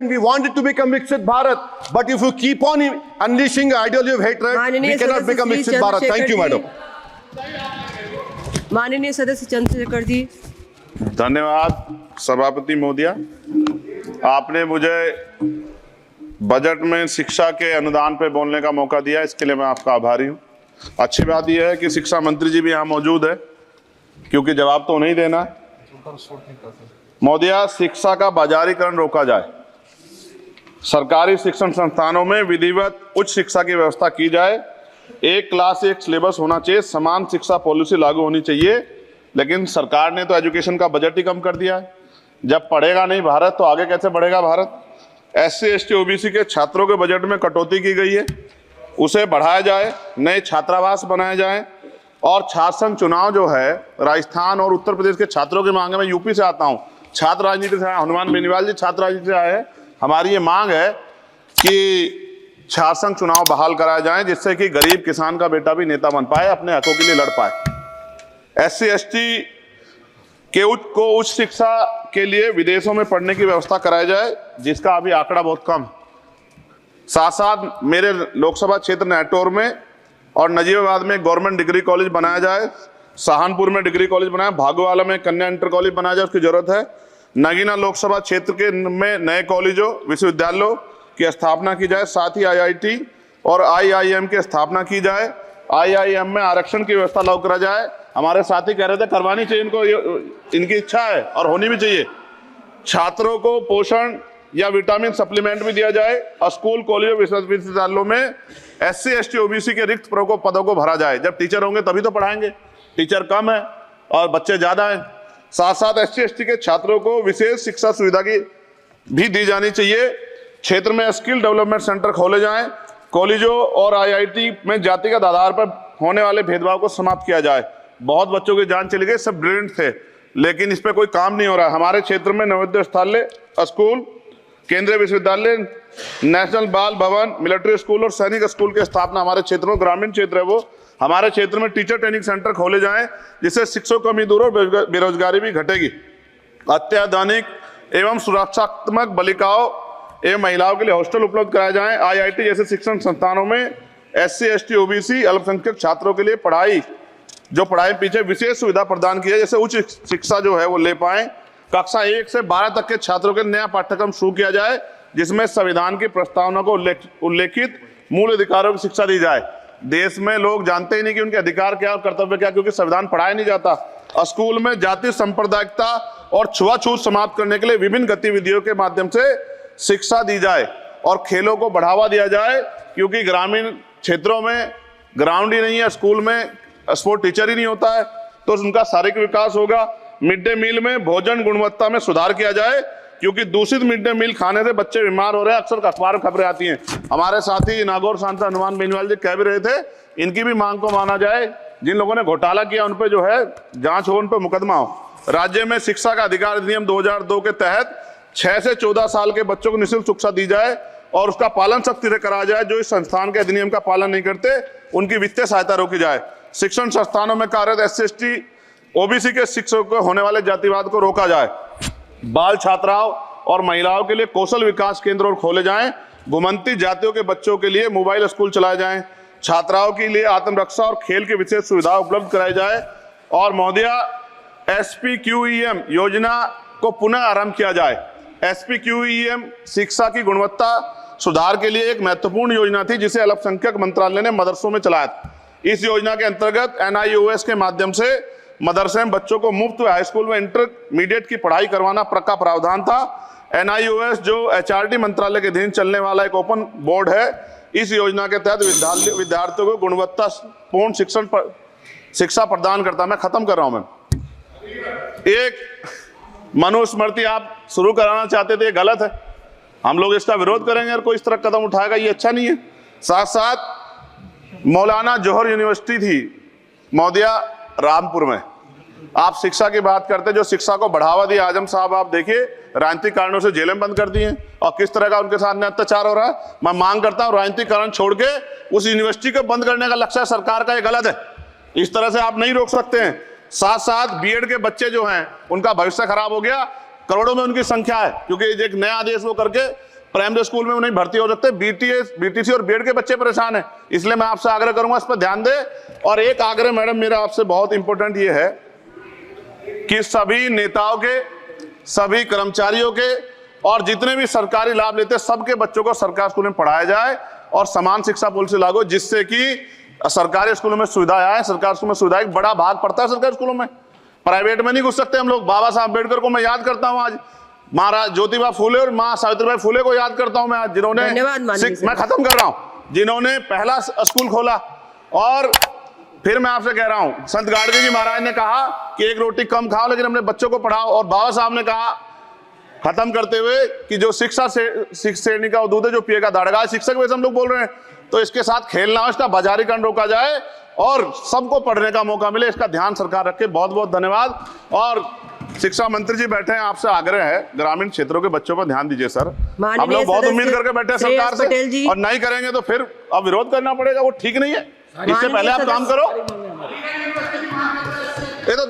We want it to become Viksit Bharat, but if you keep on unleashing ideology of hatred, we cannot become Viksit Bharat. Thank you, madam. माननीय सदस्य चंद्रशेखर जी। धन्यवाद सभापति महोदया। आपने मुझे budget में शिक्षा के अनुदान पे बोलने का मौका दिया, इसके लिए मैं आपका आभारी हूँ। अच्छी बात यह है कि शिक्षा मंत्री जी भी यहाँ मौजूद है, क्योंकि जवाब तो उन्हें ही देना है। महोदया, शिक्षा का बाजारीकरण रोका जाए, सरकारी शिक्षण संस्थानों में विधिवत उच्च शिक्षा की व्यवस्था की जाए, एक क्लास एक सिलेबस होना चाहिए, समान शिक्षा पॉलिसी लागू होनी चाहिए। लेकिन सरकार ने तो एजुकेशन का बजट ही कम कर दिया है। जब पढ़ेगा नहीं भारत तो आगे कैसे बढ़ेगा भारत? SC ST OBC के छात्रों के बजट में कटौती की गई है, उसे बढ़ाया जाए, नए छात्रावास बनाए जाए और छात्र संघ चुनाव जो है राजस्थान और उत्तर प्रदेश के छात्रों की मांग है। मैं यूपी से आता हूँ, छात्र राजनीति से आया, हनुमान बेनीवाल जी छात्र राजनीति से आए हैं। हमारी ये मांग है कि छात्र संघ चुनाव बहाल कराए जाएं, जिससे कि गरीब किसान का बेटा भी नेता बन पाए, अपने हकों के लिए लड़ पाए। SC ST के उच्च शिक्षा के लिए विदेशों में पढ़ने की व्यवस्था कराई जाए, जिसका अभी आंकड़ा बहुत कम। साथ साथ मेरे लोकसभा क्षेत्र नेटौर में और नजीबाबाद में गवर्नमेंट डिग्री कॉलेज बनाया जाए, सहारनपुर में डिग्री कॉलेज बनाया, भागोवाला में कन्या इंटर कॉलेज बनाया जाए, उसकी जरूरत है। नगीना लोकसभा क्षेत्र के में नए कॉलेजों विश्वविद्यालयों की स्थापना की जाए, साथ ही IIT और IIM की स्थापना की जाए। IIM में आरक्षण की व्यवस्था लागू करा जाए। हमारे साथी कह रहे थे करवानी चाहिए इनको, इनकी इच्छा है और होनी भी चाहिए। छात्रों को पोषण या विटामिन सप्लीमेंट भी दिया जाए और स्कूल कॉलेजों विश्वविद्यालयों में SC ST OBC के रिक्त पदों को भरा जाए। जब टीचर होंगे तभी तो पढ़ाएंगे, टीचर कम है और बच्चे ज्यादा हैं। साथ साथ SC ST के छात्रों को विशेष शिक्षा सुविधा की भी दी जानी चाहिए। क्षेत्र में स्किल डेवलपमेंट सेंटर खोले जाएं, कॉलेजों और IIT में जातिगत आधार पर होने वाले भेदभाव को समाप्त किया जाए। बहुत बच्चों की जान चली गई, सब ब्रिलियंट थे, लेकिन इस पर कोई काम नहीं हो रहा है। हमारे क्षेत्र में नवोदय विद्यालय स्कूल, केंद्रीय विश्वविद्यालय, नेशनल बाल भवन, मिलिट्री स्कूल और सैनिक स्कूल की स्थापना हमारे क्षेत्र में, ग्रामीण क्षेत्र है वो, हमारे क्षेत्र में टीचर ट्रेनिंग सेंटर खोले जाएं, जिससे शिक्षकों की कमी दूर और बेरोजगारी भी घटेगी। अत्याधुनिक एवं सुरक्षात्मक बालिकाओं एवं महिलाओं के लिए हॉस्टल उपलब्ध कराए जाएं। IIT जैसे शिक्षण संस्थानों में SC ST OBC अल्पसंख्यक छात्रों के लिए पढ़ाई पीछे विशेष सुविधा प्रदान की है, जैसे उच्च शिक्षा जो है वो ले पाए। कक्षा 1 से 12 तक के छात्रों के नया पाठ्यक्रम शुरू किया जाए, जिसमें संविधान की प्रस्तावना को उल्लेखित मूल अधिकारों की शिक्षा दी जाए। देश में लोग जानते ही नहीं कि उनके अधिकार क्या और कर्तव्य क्या, क्योंकि संविधान पढ़ाया नहीं जाता। स्कूल में जाति सांप्रदायिकता और छुआछूत समाप्त करने के लिए विभिन्न गतिविधियों के माध्यम से शिक्षा दी जाए और खेलों को बढ़ावा दिया जाए, क्योंकि ग्रामीण क्षेत्रों में ग्राउंड ही नहीं है, स्कूल में स्पोर्ट टीचर ही नहीं होता है, तो उनका शारीरिक विकास होगा। मिड डे मील में भोजन गुणवत्ता में सुधार किया जाए, क्योंकि दूषित मिड डे मील खाने से बच्चे बीमार हो रहे हैं, अक्सर अखबार में खबरें आती हैं। हमारे साथी नागौर सांसद हनुमान बेनीवाल जी कह भी रहे थे, इनकी भी मांग को माना जाए। जिन लोगों ने घोटाला किया उन पर जो है जांच हो, उन पर मुकदमा हो। राज्य में शिक्षा का अधिकार अधिनियम 2002 के तहत 6 से 14 साल के बच्चों को निःशुल्क शिक्षा दी जाए और उसका पालन सख्ती से कराया जाए। जो इस संस्थान के अधिनियम का पालन नहीं करते उनकी वित्तीय सहायता रोकी जाए। शिक्षण संस्थानों में कार्यरत SC ST OBC के शिक्षकों को होने वाले जातिवाद को रोका जाए। बाल छात्राओं और महिलाओं के लिए कौशल विकास केंद्र खोले जाएं। घुमंती जातियों के बच्चों के लिए मोबाइल स्कूल चलाए जाएं। छात्राओं के लिए आत्मरक्षा और खेल की विशेष सुविधा उपलब्ध कराई जाए। और महोदया, SPQEM योजना को पुनः आरंभ किया जाए। SPQEM शिक्षा की गुणवत्ता सुधार के लिए एक महत्वपूर्ण योजना थी, जिसे अल्पसंख्यक मंत्रालय ने मदरसों में चलाया था। इस योजना के अंतर्गत NIOS के माध्यम से मदरसे में बच्चों को मुफ्त हाई स्कूल में इंटरमीडिएट की पढ़ाई करवाना का प्रावधान था। NIOS जो HRD मंत्रालय के अधीन चलने वाला एक ओपन बोर्ड है, इस योजना के तहत विद्यार्थियों को गुणवत्तापूर्ण शिक्षा प्रदान करता। मैं खत्म कर रहा हूं। मैं एक मनुस्मृति आप शुरू कराना चाहते थे, गलत है, हम लोग इसका विरोध करेंगे और कोई इस तरह कदम उठाएगा, ये अच्छा नहीं है। साथ साथ मौलाना जौहर यूनिवर्सिटी थी महोदया रामपुर में, आप शिक्षा की बात करते, जो शिक्षा को बढ़ावा दिया आजम साहब, आप देखिए राजनीतिक कारणों से जेलें बंद कर दी हैं और किस तरह का उनके साथ अत्याचार हो रहा है। मैं मांग करता हूं राजनीतिक कारण छोड़ के उस यूनिवर्सिटी को बंद करने का लक्ष्य सरकार का, ये गलत है, इस तरह से आप नहीं रोक सकते हैं। साथ साथ बीएड के बच्चे जो हैं उनका भविष्य खराब हो गया, करोड़ों में उनकी संख्या है, क्योंकि एक नया आदेश वो करके प्राइमरी स्कूल में नहीं भर्ती हो सकते। बीटीसी और बीएड के बच्चे परेशान हैं। इसलिए मैं आपसे आग्रह करूंगा इस पर ध्यान दें। और एक आग्रह मैडम मेरा आपसे बहुत इंपॉर्टेंट ये है कि सभी नेताओं के, सभी कर्मचारियों के और जितने भी सरकारी लाभ लेते हैं सबके बच्चों को सरकारी स्कूल में पढ़ाया जाए और समान शिक्षा पॉलिसी लागू, जिससे कि सरकारी स्कूलों में सुविधाएं आए। सरकारी स्कूल में सुविधा एक बड़ा भाग पड़ता है सरकारी स्कूलों में, प्राइवेट में नहीं घुस सकते हम लोग। बाबा साहब अम्बेडकर को मैं याद करता हूं, आज महाराज ज्योतिबा फूले और मां सावित्रीबाई फूले को याद करता हूं मैं आज, जिन्होंने, मैं खत्म कर रहा हूं, जिन्होंने पहला स्कूल खोला। और फिर मैं आपसे कह रहा हूं, संत गाडगे जी महाराज ने कहा कि एक रोटी कम खाओ लेकिन अपने बच्चों को पढ़ाओ। और बाबा साहब ने कहा खत्म करते हुए कि जो शिक्षा श्रेणी का उदूत है, जो पिएगा दाड़गा, शिक्षक वैसे हम लोग बोल रहे हैं, तो इसके साथ खेलना हो, इसका बाजारीकरण रोका जाए और सबको पढ़ने का मौका मिले, इसका ध्यान सरकार रखे। बहुत बहुत धन्यवाद। और शिक्षा मंत्री जी बैठे हैं, आपसे आग्रह है ग्रामीण क्षेत्रों के बच्चों पर ध्यान दीजिए सर। हम लोग बहुत उम्मीद करके बैठे हैं सरकार से, और नहीं करेंगे तो फिर अब विरोध करना पड़ेगा, वो ठीक नहीं है। इससे पहले आप काम करो। ये तो